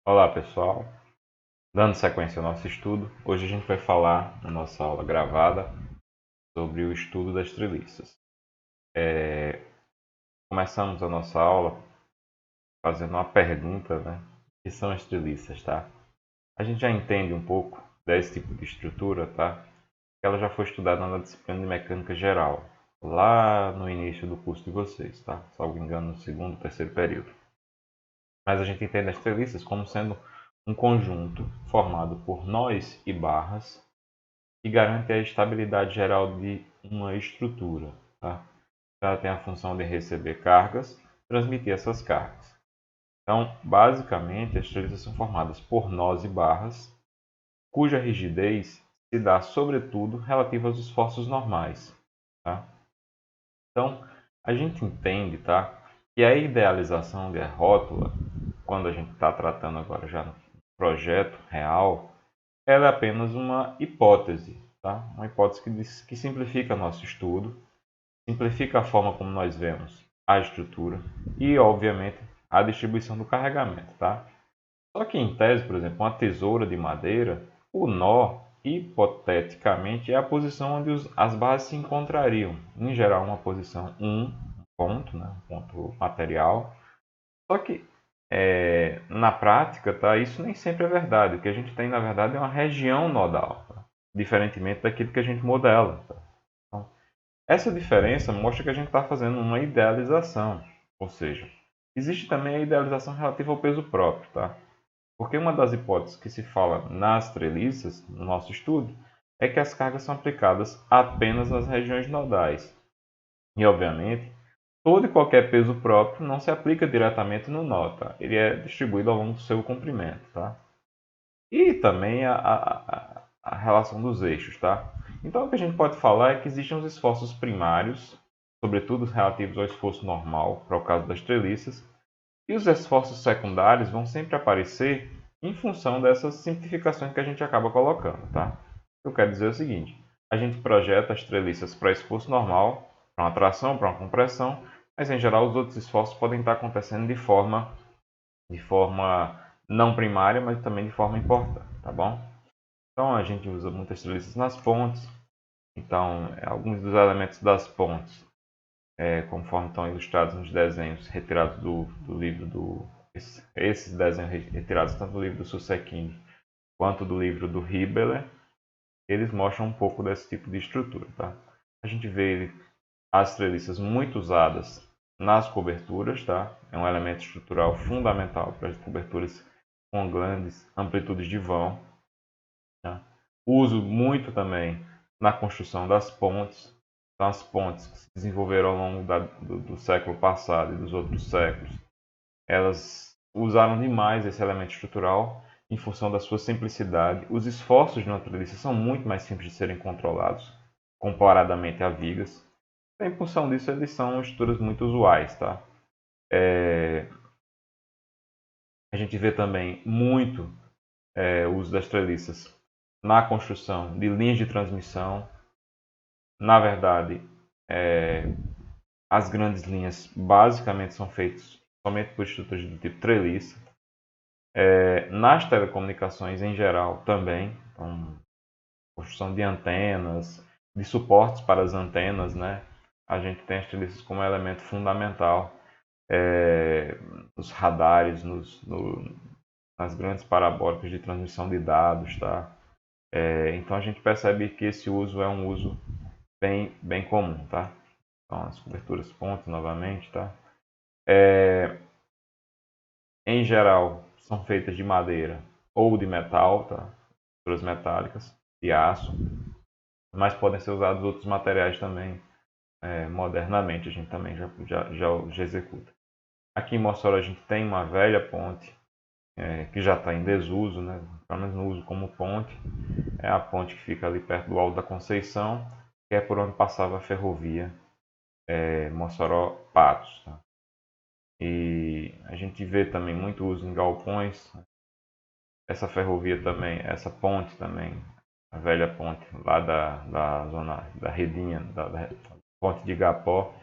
Olá pessoal, dando sequência ao nosso estudo, hoje a gente vai falar na nossa aula gravada sobre o estudo das treliças. Começamos a nossa aula fazendo uma pergunta, né? O que são as treliças, tá? A gente já entende um pouco desse tipo de estrutura, tá? Ela já foi estudada na disciplina de mecânica geral, lá no início do curso de vocês, tá? Salvo engano, no segundo, terceiro período. Mas a gente entende as treliças como sendo um conjunto formado por nós e barras que garante a estabilidade geral de uma estrutura. Tá? Ela tem a função de receber cargas, transmitir essas cargas. Então, basicamente, as treliças são formadas por nós e barras, cuja rigidez se dá, sobretudo, relativa aos esforços normais. Tá? Então, a gente entende, tá, que a idealização de rótula, quando a gente está tratando agora já no projeto real, ela é apenas uma hipótese, tá? Uma hipótese que simplifica nosso estudo, simplifica a forma como nós vemos a estrutura e, obviamente, a distribuição do carregamento, tá? Só que em tese, por exemplo, uma tesoura de madeira, o nó, hipoteticamente, é a posição onde as bases se encontrariam. Em geral, uma posição um ponto, né? Um ponto material. Só que na prática, tá, isso nem sempre é verdade. O que a gente tem, na verdade, é uma região nodal, tá? Diferentemente daquilo que a gente modela. Tá? Então, essa diferença mostra que a gente está fazendo uma idealização, ou seja, existe também a idealização relativa ao peso próprio, tá? Porque uma das hipóteses que se fala nas treliças, no nosso estudo, é que as cargas são aplicadas apenas nas regiões nodais. E, obviamente, todo e qualquer peso próprio não se aplica diretamente no nó, tá? Ele é distribuído ao longo do seu comprimento, tá? E também a relação dos eixos, tá? Então, o que a gente pode falar é que existem os esforços primários, sobretudo relativos ao esforço normal, para o caso das treliças, e os esforços secundários vão sempre aparecer em função dessas simplificações que a gente acaba colocando, tá? Eu quero dizer o seguinte: a gente projeta as treliças para esforço normal, para uma tração, para uma compressão, mas em geral os outros esforços podem estar acontecendo de forma não primária, mas também de forma importante, tá bom? Então a gente usa muitas treliças nas pontes, então alguns dos elementos das pontes, conforme estão ilustrados nos desenhos retirados do livro esses desenhos retirados tanto do livro do Susequini quanto do livro do Hibbeler, eles mostram um pouco desse tipo de estrutura, tá? A gente vê as treliças muito usadas nas coberturas, tá? É um elemento estrutural fundamental para as coberturas com grandes amplitudes de vão, tá? Uso muito também na construção das pontes. Então, as pontes que se desenvolveram ao longo do século passado e dos outros séculos, elas usaram demais esse elemento estrutural em função da sua simplicidade. Os esforços de uma treliça são muito mais simples de serem controlados comparadamente a vigas. Em função disso, eles são estruturas muito usuais, tá? A gente vê também muito o uso das treliças na construção de linhas de transmissão. Na verdade, as grandes linhas basicamente são feitas somente por estruturas do tipo treliça. Nas telecomunicações em geral também, então, construção de antenas, de suportes para as antenas, né? A gente tem as treliças como elemento fundamental nos radares, nas grandes parabólicas de transmissão de dados, tá? Então a gente percebe que esse uso é um uso bem comum, tá? Então as coberturas ponte novamente, tá? Em geral são feitas de madeira ou de metal, tá? Coberturas metálicas, de aço, mas podem ser usados outros materiais também. Modernamente a gente também já executa. Aqui em Mossoró a gente tem uma velha ponte que já está em desuso, né? Pelo menos no uso como ponte. É a ponte que fica ali perto do Alto da Conceição, que é por onde passava a ferrovia Mossoró-Patos. Tá? E a gente vê também muito uso em galpões. Essa ferrovia também, essa ponte também, a velha ponte lá da zona da Redinha, da ponte de Igapó,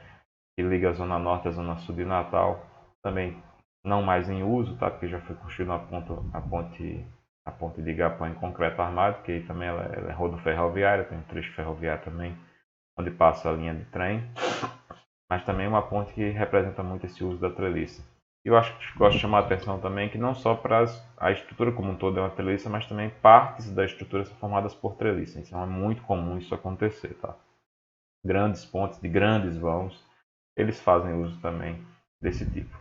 que liga a zona norte à zona sul de Natal, também não mais em uso, tá? Porque já foi construída a ponte de Igapó em concreto armado, que aí também ela é rodoferroviária, tem um trecho ferroviário também, onde passa a linha de trem, mas também uma ponte que representa muito esse uso da treliça. E eu acho que gosto de chamar a atenção também que não só para a estrutura como um todo é uma treliça, mas também partes da estrutura são formadas por treliça. Então é muito comum isso acontecer, tá? Grandes pontes de grandes vãos, eles fazem uso também desse tipo.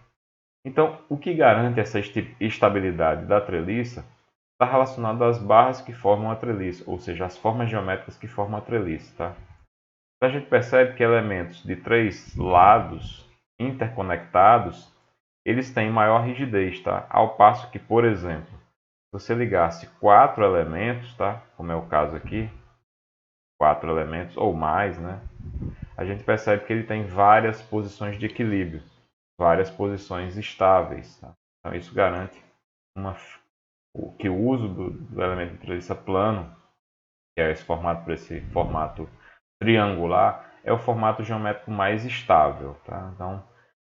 Então, o que garante essa estabilidade da treliça está relacionado às barras que formam a treliça, ou seja, as formas geométricas que formam a treliça, tá? A gente percebe que elementos de três lados interconectados, eles têm maior rigidez, tá? Ao passo que, por exemplo, se você ligasse quatro elementos, tá? Como é o caso aqui, quatro elementos ou mais, né? A gente percebe que ele tem várias posições de equilíbrio, várias posições estáveis, tá? Então isso garante que o uso do elemento de treliça plano, que é esse formado por esse formato triangular, é o formato geométrico mais estável, tá? Então,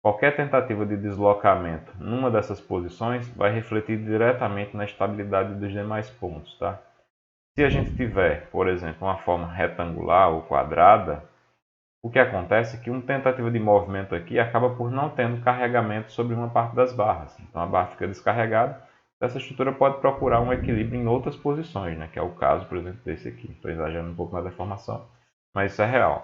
qualquer tentativa de deslocamento numa dessas posições vai refletir diretamente na estabilidade dos demais pontos, tá? Se a gente tiver, por exemplo, uma forma retangular ou quadrada, o que acontece é que uma tentativa de movimento aqui acaba por não tendo carregamento sobre uma parte das barras. Então a barra fica descarregada. Essa estrutura pode procurar um equilíbrio em outras posições, né? Que é o caso, por exemplo, desse aqui. Estou exagerando um pouco na deformação, mas isso é real.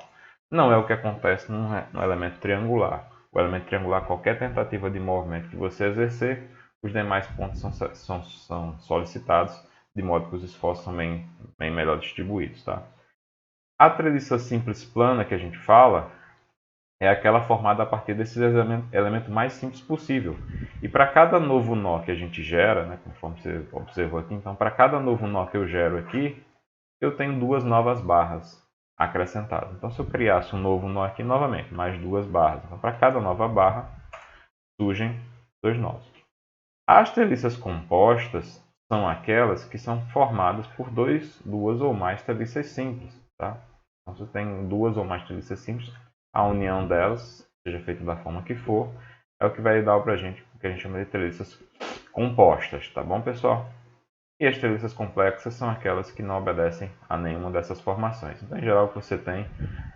Não é o que acontece no elemento triangular. O elemento triangular, qualquer tentativa de movimento que você exercer, os demais pontos são solicitados, de modo que os esforços são bem melhor distribuídos, tá? A treliça simples plana que a gente fala é aquela formada a partir desses elementos mais simples possível. E para cada novo nó que a gente gera, né, conforme você observou aqui, então para cada novo nó que eu gero aqui, eu tenho duas novas barras acrescentadas. Então se eu criasse um novo nó aqui novamente, mais duas barras, então para cada nova barra surgem dois nós. As treliças compostas são aquelas que são formadas por duas ou mais treliças simples, tá? Então, se tem duas ou mais treliças simples, a união delas, seja feita da forma que for, é o que vai dar para a gente o que a gente chama de treliças compostas, tá bom, pessoal? E as treliças complexas são aquelas que não obedecem a nenhuma dessas formações. Então, em geral, o que você tem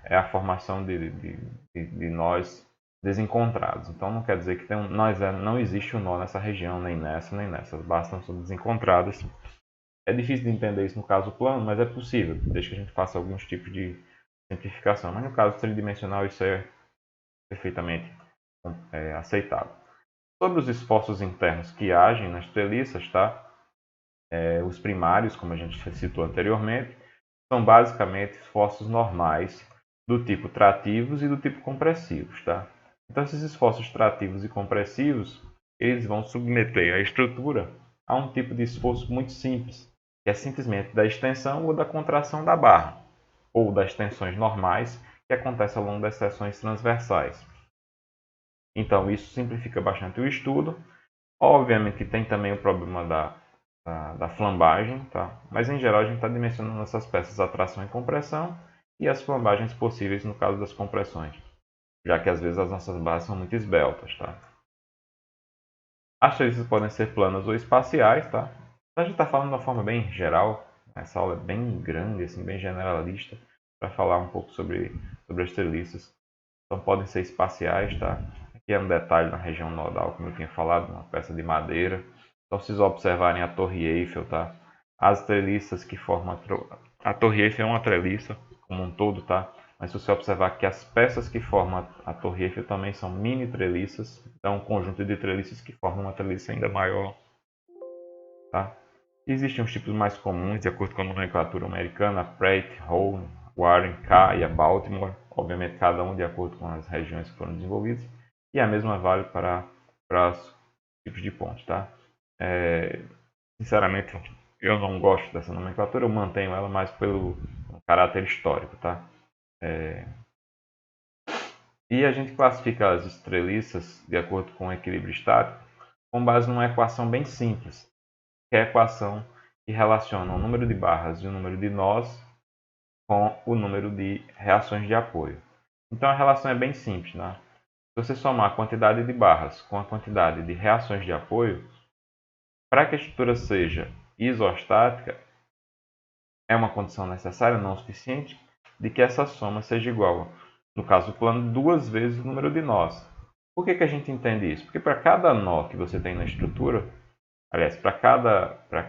é a formação de nós desencontrados. Então, não quer dizer que não existe um nó nessa região, nem nessa, nem nessa. As barras são desencontradas. É difícil de entender isso no caso plano, mas é possível, desde que a gente faça alguns tipos de simplificação. Mas no caso tridimensional, isso é perfeitamente aceitável. Sobre os esforços internos que agem nas treliças, tá? Os primários, como a gente citou anteriormente, são basicamente esforços normais do tipo trativos e do tipo compressivos, tá? Então esses esforços trativos e compressivos, eles vão submeter a estrutura a um tipo de esforço muito simples, que é simplesmente da extensão ou da contração da barra, ou das tensões normais que acontecem ao longo das seções transversais. Então isso simplifica bastante o estudo. Obviamente que tem também o problema da flambagem, tá? Mas em geral a gente está dimensionando essas peças a tração e compressão e as flambagens possíveis no caso das compressões, já que às vezes as nossas barras são muito esbeltas, tá? As treliças podem ser planas ou espaciais, tá? Então a gente está falando de uma forma bem geral, essa aula é bem grande, assim, bem generalista, para falar um pouco sobre as treliças. Então podem ser espaciais, tá? Aqui é um detalhe na região nodal, como eu tinha falado, uma peça de madeira. Então, se vocês observarem a Torre Eiffel, tá? As treliças que formam a Torre Eiffel é uma treliça como um todo, tá? Mas se você observar que as peças que formam a Torre Eiffel também são mini treliças, então um conjunto de treliças que formam uma treliça ainda maior, tá? Existem os tipos mais comuns, de acordo com a nomenclatura americana, a Pratt, Hall, Warren, K e a Baltimore, obviamente cada um de acordo com as regiões que foram desenvolvidas, e a mesma vale para os tipos de pontes, tá? Sinceramente, eu não gosto dessa nomenclatura, eu mantenho ela mais pelo caráter histórico, tá? E a gente classifica as estreliças de acordo com o equilíbrio estático com base numa equação bem simples, que é a equação que relaciona o número de barras e o número de nós com o número de reações de apoio. Então a relação é bem simples, né? Se você somar a quantidade de barras com a quantidade de reações de apoio, para que a estrutura seja isostática, é uma condição necessária, não suficiente, de que essa soma seja igual, no caso plano, 2 vezes o número de nós. Por que a gente entende isso? Porque para cada nó que você tem na estrutura, aliás, para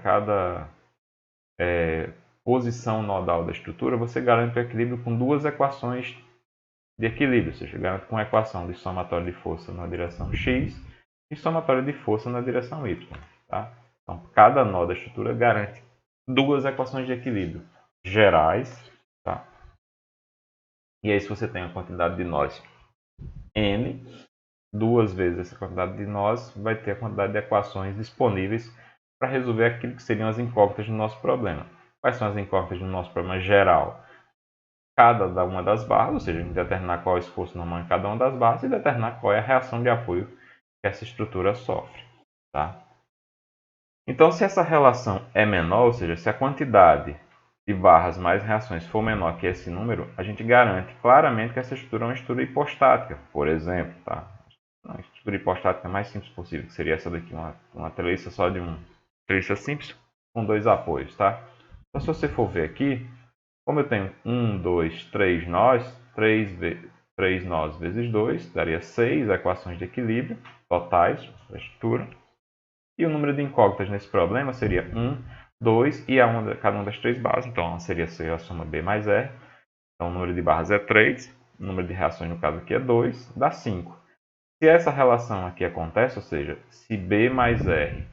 cada posição nodal da estrutura, você garante o equilíbrio com 2 equações de equilíbrio, ou seja, garante com a equação de somatório de força na direção x e somatório de força na direção y. Tá? Então, cada nó da estrutura garante 2 equações de equilíbrio gerais. Tá? E aí, se você tem a quantidade de nós n, 2 vezes essa quantidade de nós vai ter a quantidade de equações disponíveis para resolver aquilo que seriam as incógnitas do nosso problema. Quais são as incógnitas do nosso problema geral? Cada uma das barras, ou seja, a gente determinar qual é o esforço normal em cada uma das barras e determinar qual é a reação de apoio que essa estrutura sofre. Tá? Então, se essa relação é menor, ou seja, se a quantidade de barras mais reações for menor que esse número, a gente garante claramente que essa estrutura é uma estrutura hipostática, por exemplo. Tá? A estrutura hipostática mais simples possível, que seria essa daqui, uma treliça só de treliça simples com 2 apoios. Tá? Então, se você for ver aqui, como eu tenho 1, 2, 3 nós, 3 nós vezes 2, daria 6 equações de equilíbrio totais da estrutura. E o número de incógnitas nesse problema seria 1, 2 e cada uma das 3 barras. Então, seria a soma B mais R. Então, o número de barras é 3, o número de reações, no caso aqui, é 2, dá 5. Se essa relação aqui acontece, ou seja, se B mais R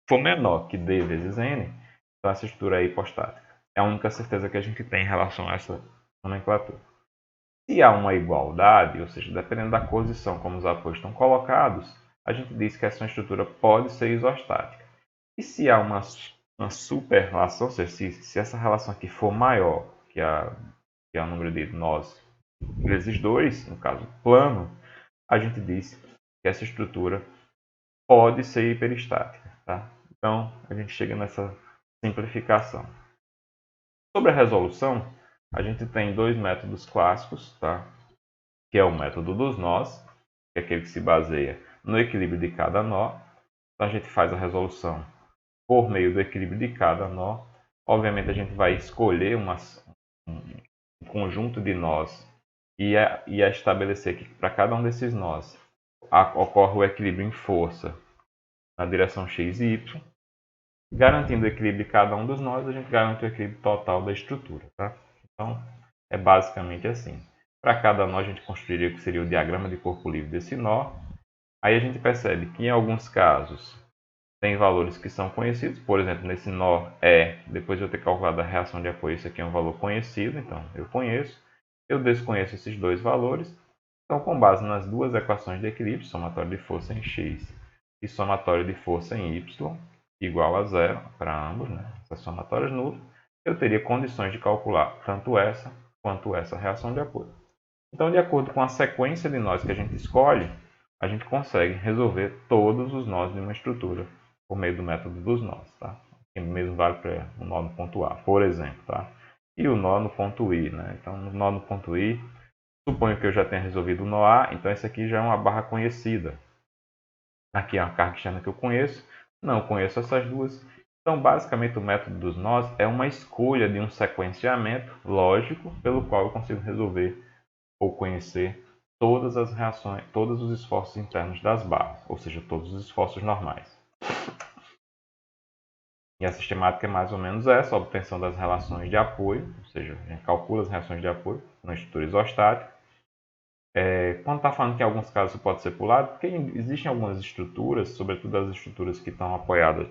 for menor que D vezes N, então essa estrutura é hipostática. É a única certeza que a gente tem em relação a essa nomenclatura. Se há uma igualdade, ou seja, dependendo da posição como os apoios estão colocados, a gente diz que essa estrutura pode ser isostática. E se há uma super-relação, ou seja, se essa relação aqui for maior que o número de nós vezes 2, no caso plano, a gente diz que essa estrutura pode ser hiperestática. Tá? Então, a gente chega nessa simplificação. Sobre a resolução, a gente tem 2 métodos clássicos, tá? Que é o método dos nós, que é aquele que se baseia no equilíbrio de cada nó. Então, a gente faz a resolução por meio do equilíbrio de cada nó. Obviamente, a gente vai escolher um conjunto de nós e estabelecer que para cada um desses nós ocorre o equilíbrio em força na direção x e y. Garantindo o equilíbrio de cada um dos nós, a gente garante o equilíbrio total da estrutura. Tá? Então, é basicamente assim. Para cada nó, a gente construiria o que seria o diagrama de corpo livre desse nó. Aí a gente percebe que, em alguns casos, tem valores que são conhecidos. Por exemplo, nesse nó depois de eu ter calculado a reação de apoio, isso aqui é um valor conhecido. Então, eu conheço. Eu desconheço esses 2 valores. Então, com base nas 2 equações de equilíbrio, somatório de força em x e somatório de força em y, igual a 0 para ambos, né? Essas somatórias nulas, eu teria condições de calcular tanto essa quanto essa reação de apoio. Então, de acordo com a sequência de nós que a gente escolhe, a gente consegue resolver todos os nós de uma estrutura por meio do método dos nós. Tá? O mesmo vale para o nó no ponto A, por exemplo. Tá? E o nó no ponto I. Né? Então, no nó no ponto I, suponho que eu já tenha resolvido o nó A, então essa aqui já é uma barra conhecida. Aqui é uma carga externa que eu conheço. Não conheço essas duas. Então, basicamente, o método dos nós é uma escolha de um sequenciamento lógico pelo qual eu consigo resolver ou conhecer todas as reações, todos os esforços internos das barras, ou seja, todos os esforços normais. E a sistemática é mais ou menos essa, a obtenção das relações de apoio, ou seja, a gente calcula as reações de apoio na estrutura isostática. Quando está falando que em alguns casos isso pode ser pulado, porque existem algumas estruturas, sobretudo as estruturas que estão apoiadas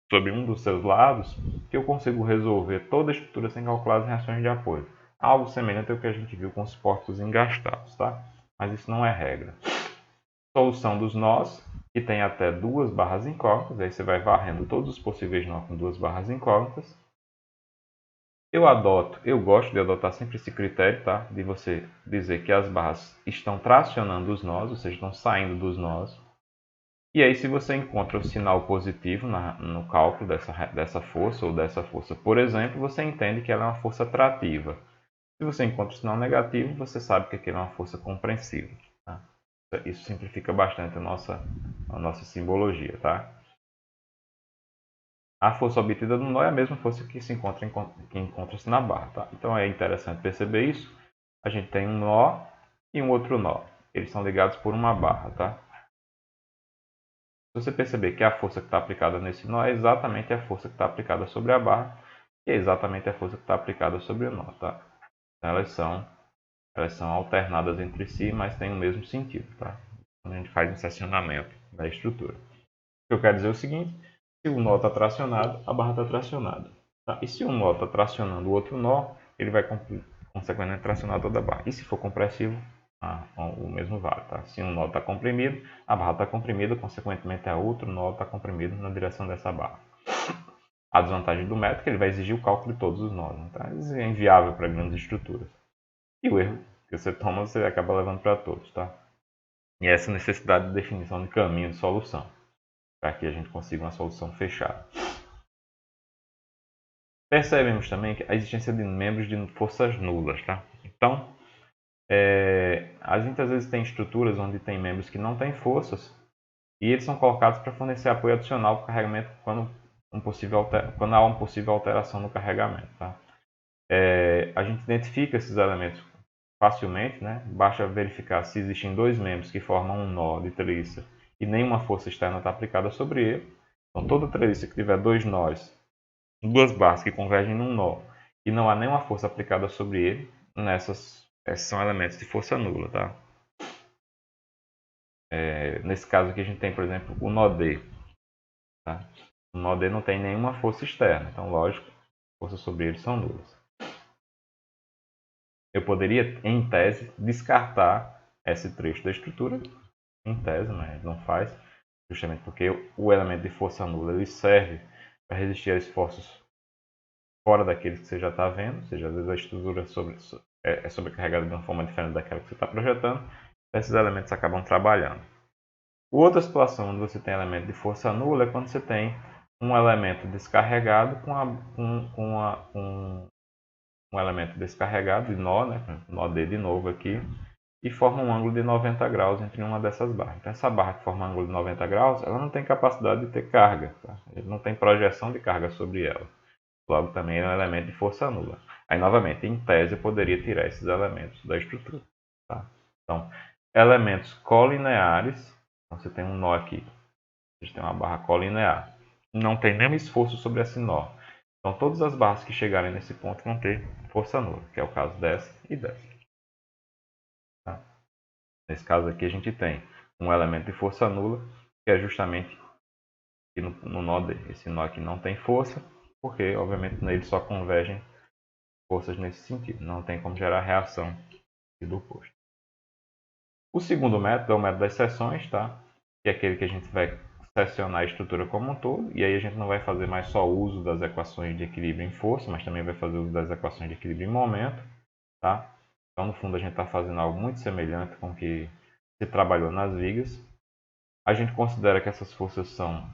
sobre um dos seus lados, que eu consigo resolver toda a estrutura sem calcular as reações de apoio. Algo semelhante ao que a gente viu com os portos engastados, tá? Mas isso não é regra. Solução dos nós, que tem até 2 barras incógnitas, aí você vai varrendo todos os possíveis nós com 2 barras incógnitas. Eu gosto de adotar sempre esse critério, tá? De você dizer que as barras estão tracionando os nós, ou seja, estão saindo dos nós. E aí, se você encontra o sinal positivo no cálculo dessa força ou dessa força, por exemplo, você entende que ela é uma força trativa. Se você encontra o sinal negativo, você sabe que aquilo é uma força compreensível. Tá? Isso simplifica bastante a nossa simbologia. Tá? A força obtida no nó é a mesma força que encontra-se na barra. Tá? Então é interessante perceber isso. A gente tem um nó e um outro nó. Eles são ligados por uma barra. Tá? Se você perceber que a força que está aplicada nesse nó é exatamente a força que está aplicada sobre a barra, e é exatamente a força que está aplicada sobre o nó. Tá? Então elas são alternadas entre si, mas têm o mesmo sentido. Tá? Quando a gente faz um seccionamento da estrutura. O que eu quero dizer é o seguinte: se o nó está tracionado, a barra está tracionada. Tá? E se um nó está tracionando o outro nó, ele vai consequentemente tracionar toda a barra. E se for compressivo, o mesmo vale. Tá? Se um nó está comprimido, a barra está comprimida, consequentemente a outro nó está comprimido na direção dessa barra. A desvantagem do método é que ele vai exigir o cálculo de todos os nós. Né? Tá? Isso é inviável para grandes estruturas. E o erro que você toma, você acaba levando para todos. Tá? E essa necessidade de definição de caminho de solução, para que a gente consiga uma solução fechada. Percebemos também a existência de membros de forças nulas. Tá? Então, a gente às vezes tem estruturas onde tem membros que não têm forças e eles são colocados para fornecer apoio adicional para o carregamento quando há uma possível alteração no carregamento. Tá? A gente identifica esses elementos facilmente, né? Basta verificar se existem dois membros que formam um nó de treliça e nenhuma força externa está aplicada sobre ele. Então, toda treliça que tiver dois nós, duas barras que convergem num nó e não há nenhuma força aplicada sobre ele, esses são elementos de força nula. Tá? Nesse caso aqui a gente tem, por exemplo, o nó D. Tá? O nó D não tem nenhuma força externa, então lógico, forças sobre ele são nulas. Eu poderia, em tese, descartar esse trecho da estrutura, em tese, mas não faz, justamente porque o elemento de força nula ele serve para resistir a esforços fora daqueles que você já está vendo, ou seja, às vezes a estrutura é sobrecarregada de uma forma diferente daquela que você está projetando, esses elementos acabam trabalhando. Outra situação onde você tem elemento de força nula é quando você tem um elemento descarregado um elemento descarregado de nó, né, nó D de novo aqui, e forma um ângulo de 90 graus entre uma dessas barras. Então essa barra que forma um ângulo de 90 graus, ela não tem capacidade de ter carga, tá? Ele não tem projeção de carga sobre ela. Logo também é um elemento de força nula. Aí novamente, em tese, eu poderia tirar esses elementos da estrutura. Tá? Então, elementos colineares, então, você tem um nó aqui, a gente tem uma barra colinear, não tem nenhum esforço sobre esse nó. Então todas as barras que chegarem nesse ponto vão ter força nula, que é o caso dessa e dessa. Tá? Nesse caso aqui a gente tem um elemento de força nula, que é justamente aqui no nó D. Esse nó aqui não tem força, porque obviamente nele só convergem forças nesse sentido. Não tem como gerar reação do oposto. O segundo método é o método das seções, tá? Que é aquele que a gente vai seccionar a estrutura como um todo, e aí a gente não vai fazer mais só uso das equações de equilíbrio em força, mas também vai fazer uso das equações de equilíbrio em momento. Tá? Então, no fundo, a gente está fazendo algo muito semelhante com o que se trabalhou nas vigas. A gente considera que essas forças são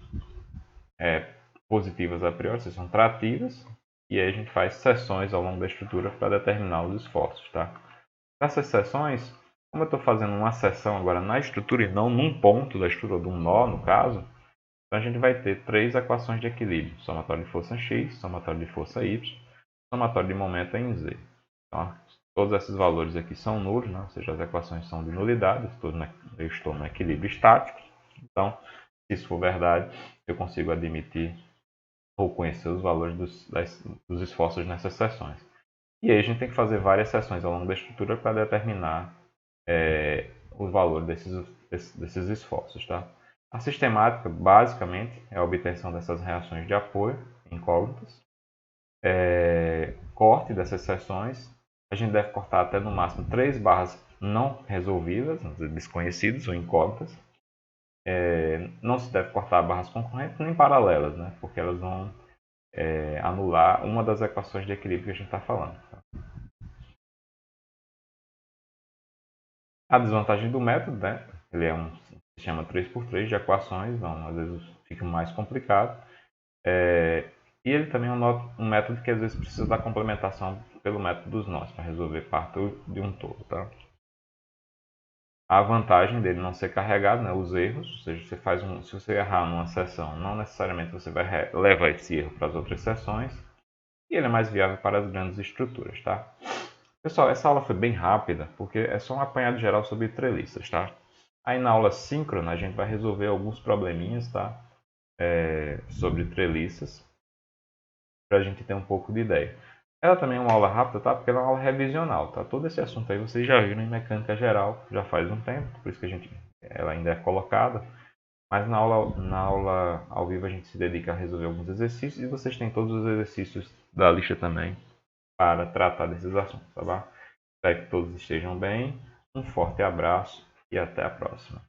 positivas a priori, são trativas, e aí a gente faz seções ao longo da estrutura para determinar os esforços. Tá? Nessas seções, como eu estou fazendo uma seção agora na estrutura e não num ponto da estrutura, de um nó no caso, então a gente vai ter três equações de equilíbrio: somatório de força x, somatório de força y, somatório de momento em z. Então, todos esses valores aqui são nulos, né? Ou seja, as equações são de nulidade, eu estou no equilíbrio estático. Então, se isso for verdade, eu consigo admitir ou conhecer os valores dos esforços nessas seções. E aí a gente tem que fazer várias seções ao longo da estrutura para determinar o valor desses esforços. Tá? A sistemática, basicamente, é a obtenção dessas reações de apoio incógnitas, corte dessas seções. A gente deve cortar até no máximo 3 barras não resolvidas, desconhecidas ou incógnitas. Não se deve cortar barras concorrentes nem paralelas, né? Porque elas vão anular uma das equações de equilíbrio que a gente está falando. Tá? A desvantagem do método, né? Ele é um sistema 3x3 de equações, então às vezes fica mais complicado. E ele também é um método que às vezes precisa da complementação pelo método dos nós, para resolver parte de um todo, tá? A vantagem dele não ser carregado, né, os erros, ou seja, se você errar numa seção, não necessariamente você vai levar esse erro para as outras seções, e ele é mais viável para as grandes estruturas, tá? Pessoal, essa aula foi bem rápida, porque é só um apanhado geral sobre treliças, tá? Aí na aula síncrona a gente vai resolver alguns probleminhas, tá? Sobre treliças, para a gente ter um pouco de ideia. Ela também é uma aula rápida, tá? Porque ela é uma aula revisional, tá? Todo esse assunto aí vocês já viram em mecânica geral, já faz um tempo, por isso que ela ainda é colocada. Mas na aula ao vivo a gente se dedica a resolver alguns exercícios e vocês têm todos os exercícios da lista também para tratar desses assuntos, tá bom? Espero que todos estejam bem. Um forte abraço e até a próxima.